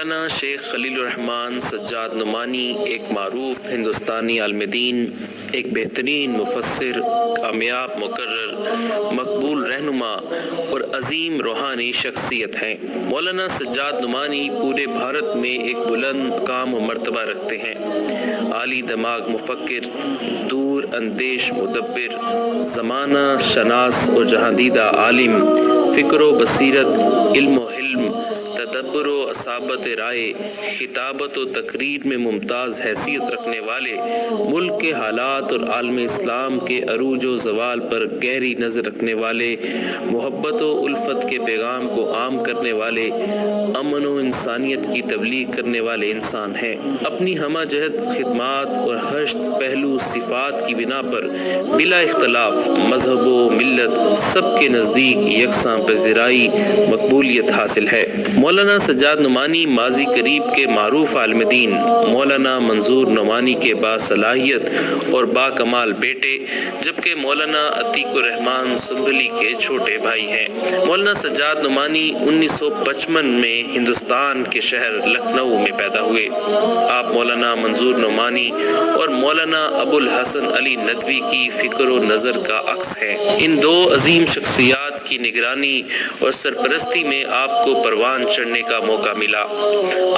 مولانا شیخ خلیل الرحمن سجاد نعمانی ایک معروف ہندوستانی عالم دین، ایک بہترین مفسر، کامیاب مقرر، مقبول رہنما اور عظیم روحانی شخصیت ہیں۔ مولانا سجاد نعمانی پورے بھارت میں ایک بلند مقام و مرتبہ رکھتے ہیں۔ عالی دماغ مفکر، دور اندیش مدبر، زمانہ شناس اور جہاندیدہ عالم، فکر و بصیرت، علم و حلم، تدبر و اصابت رائے، خطابت و تقریر میں ممتاز حیثیت رکھنے والے، ملک کے حالات اور عالم اسلام کے عروج و زوال پر گہری نظر رکھنے والے، محبت و الفت کے پیغام کو عام کرنے والے، امن و انسانیت کی تبلیغ کرنے والے انسان ہیں۔ اپنی ہمہ جہت خدمات اور ہشت پہلو صفات کی بنا پر بلا اختلاف مذہب و ملت سب کے نزدیک یکساں پذیرائی مقبولیت حاصل ہے۔ مولانا سجاد نعمانی ماضی قریب کے معروف عالم دین مولانا منظور نعمانی کے باصلاحیت اور باکمال بیٹے، جبکہ مولانا عتیق الرحمن سنبھلی کے چھوٹے بھائی ہیں۔ مولانا سجاد نعمانی 1955 میں ہندوستان کے شہر لکھنؤ میں پیدا ہوئے۔ آپ مولانا منظور نعمانی اور مولانا ابو الحسن علی ندوی کی فکر و نظر کا عکس ہیں۔ ان دو عظیم شخصیات کی نگرانی اور سرپرستی میں آپ کو پروان چڑھنے کا موقع ملا۔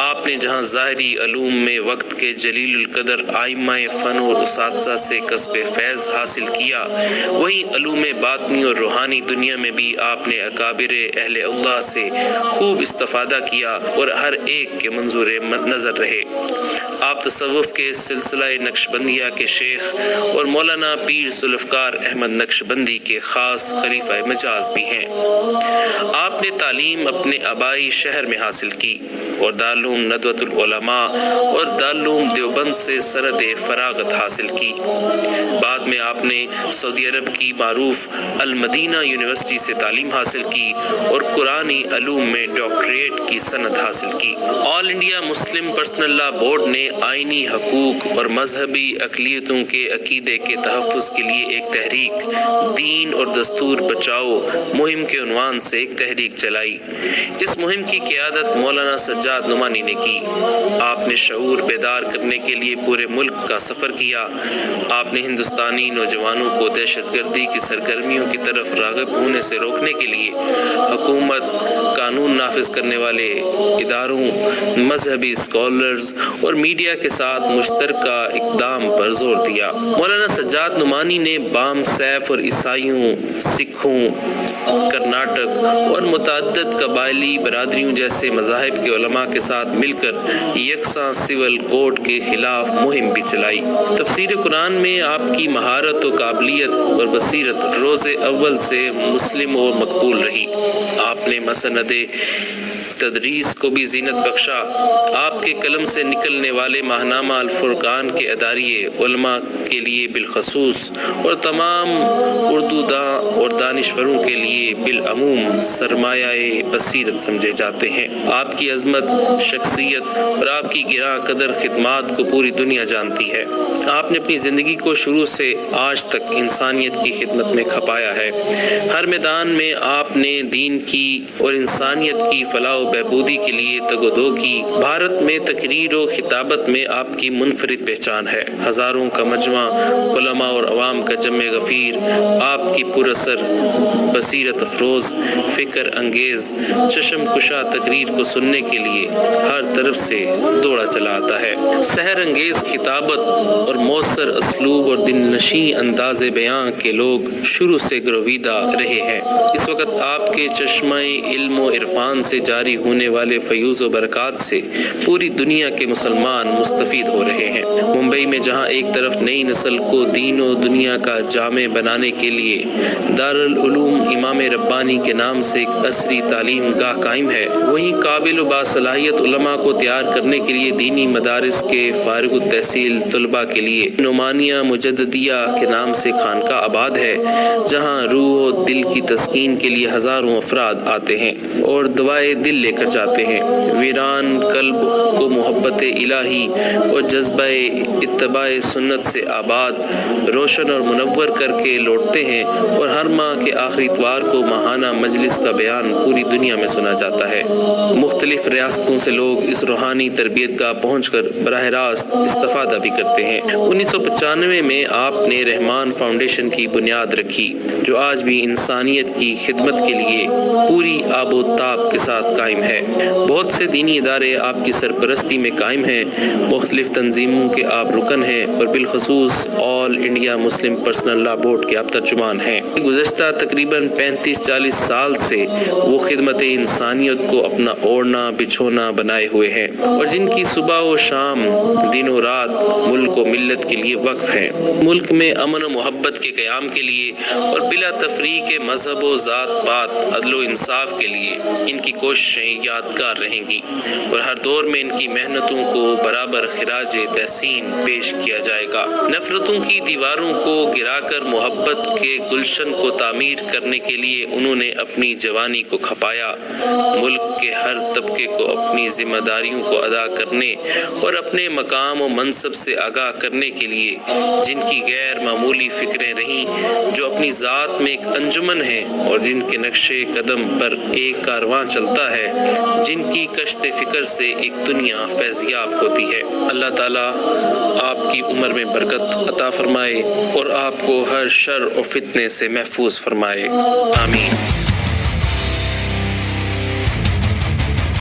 آپ نے جہاں ظاہری علوم میں وقت کے جلیل القدر ائمہ فن اور اساتذہ سے کسب فیض حاصل کیا، وہیں علوم باطنی اور روحانی دنیا میں بھی آپ نے اکابر اہل اللہ سے خوب استفادہ کیا اور ہر ایک کے منظور نظر رہے۔ آپ تصوف کے سلسلہ نقشبندیہ کے شیخ اور مولانا پیر ذوالفقار احمد نقشبندی کے خاص خلیفہ مجاز بھی ہیں۔ آپ نے تعلیم اپنے آبائی شہر میں حاصل کی اور دارالعلوم ندوۃ العلماء اور دارالعلوم دیوبند سے سند فراغت حاصل کی۔ بعد میں آپ نے سعودی عرب کی معروف المدینہ یونیورسٹی سے تعلیم حاصل کی اور قرآنی علوم میں ڈاکٹریٹ کی سند حاصل کی۔ آل انڈیا مسلم پرسنل لا بورڈ نے آئینی حقوق اور مذہبی اقلیتوں کے عقیدے کے تحفظ کے لیے ایک تحریک دین اور دستور بچاؤ مہم کے عنوان سے ایک تحریک چلائی۔ اس مہم کی قیادت مولانا سجاد نعمانی نے کی۔ آپ نے شعور بیدار کرنے کے لیے پورے ملک کا سفر کیا۔ آپ نے ہندوستانی نوجوانوں کو دہشت گردی کی سرگرمیوں کی طرف راغب ہونے سے روکنے کے لیے حکومت، قانون نافذ کرنے والے اداروں، مذہبی اسکالرز اور میڈیا کے ساتھ مشترکہ اقدام پر زور دیا۔ مولانا سجاد نعمانی نے بام سیف اور عیسائیوں، سکھوں، کرناٹک اور متعدد قبائلی برادریوں جیسے مذاہب کے علماء کے ساتھ مل کر یکساں سول کوڈ کے خلاف مہم بھی چلائی۔ تفسیر قرآن میں آپ کی مہارت و قابلیت اور بصیرت روز اول سے مسلم اور مقبول رہی۔ آپ نے مسند تدریس کو بھی زینت بخشا۔ آپ کے قلم سے نکلنے والے ماہنامہ الفرقان کے اداریے علماء کے لیے بالخصوص اور تمام اردو داں اور دانشوروں کے لیے بالعموم سرمایہ بصیرت سمجھے جاتے ہیں۔ آپ کی عظمت، شخصیت اور آپ کی گراں قدر خدمات کو پوری دنیا جانتی ہے۔ آپ نے اپنی زندگی کو شروع سے آج تک انسانیت کی خدمت میں کھپایا ہے۔ ہر میدان میں آپ نے دین کی اور انسانیت کی فلاح و بہبودی کے لیے تگ و دو کی۔ بھارت میں تقریر و خطابت میں آپ کی منفرد پہچان ہے۔ ہزاروں کا مجمع، علماء اور عوام کا جمع غفیر آپ کی پراثر، بصیرت افروز، فکر انگیز، چشم کشا تقریر کو سننے کے لیے ہر طرف سے دوڑا چلا آتا ہے۔ سحر انگیز خطابت اور مؤثر اسلوب اور دل نشیں انداز بیاں کے لوگ شروع سے گرویدہ رہے ہیں۔ اس وقت آپ کے چشمہ علم و عرفان سے جاری ہونے والے فیوز و برکات سے پوری دنیا کے مسلمان مستفید ہو رہے ہیں۔ ممبئی میں جہاں ایک طرف نئی نسل کو دین و دنیا کا جامع بنانے کے لیے دارالعلوم امام ربانی کے نام سے ایک عصری تعلیم گاہ قائم ہے، وہیں قابل و باصلاحیت علماء کو تیار کرنے کے لیے دینی مدارس کے فارغ التحصیل طلباء کے لیے نعمانیہ مجددیہ کے نام سے خانقاہ آباد ہے، جہاں روح و دل کی تسکین کے لیے ہزاروں افراد آتے ہیں اور دعائے دل لے کر جاتے ہیں۔ ویران قلب کو محبت الہی اور جذبہ اتباع سنت سے آباد، روشن اور منور کر کے لوٹتے ہیں اور ہر ماہ کے آخری اتوار اتوار کو ماہانہ مجلس کا بیان پوری دنیا میں سنا جاتا ہے۔ مختلف ریاستوں سے لوگ اس روحانی تربیت گاہ پہنچ کر براہ راست استفادہ بھی کرتے ہیں۔ 1995 میں آپ نے رحمان فاؤنڈیشن کی بنیاد رکھی، جو آج بھی انسانیت کی خدمت کے لیے پوری آب و تاب کے ساتھ قائم ہے۔ بہت سے دینی ادارے آپ کی سرپرستی میں قائم ہیں، مختلف تنظیموں کے آپ رکن ہیں اور بالخصوص آل انڈیا مسلم پرسنل لا بورڈ کے آپ ترجمان ہیں۔ گزشتہ تقریباً 35-40 سال سے وہ خدمت انسانیت کو اپنا اوڑھنا بچھونا بنائے ہوئے ہیں، اور جن کی صبح و شام دن و رات ملک و ملت کے لیے وقف ہیں۔ ملک میں امن و محبت کے قیام کے لیے اور بلا تفریق مذہب و ذات پات عدل و انصاف کے لیے ان کی کوششیں یادگار رہیں گی، اور ہر دور میں ان کی محنتوں کو برابر خراج تحسین پیش کیا جائے گا۔ نفرتوں کی دیواروں کو گرا کر محبت کے گلشن کو تعمیر کرنے کے لیے انہوں نے اپنی جوانی کو کھپایا۔ ملک کے ہر طبقے کو اپنی ذمہ داریوں کو ادا کرنے اور اپنے مقام و منصب سے آگاہ کرنے کے لیے جن کی غیر معمولی فکریں رہیں، جو اپنی ذات میں ایک انجمن ہے اور جن کے نقش قدم پر ایک کارواں چلتا ہے، جن کی کشت فکر سے ایک دنیا فیضیاب ہوتی ہے۔ اللہ تعالیٰ آپ کی عمر میں برکت عطا فرمائے اور آپ کو ہر شر و فتنے سے محفوظ فرمائے، آمین۔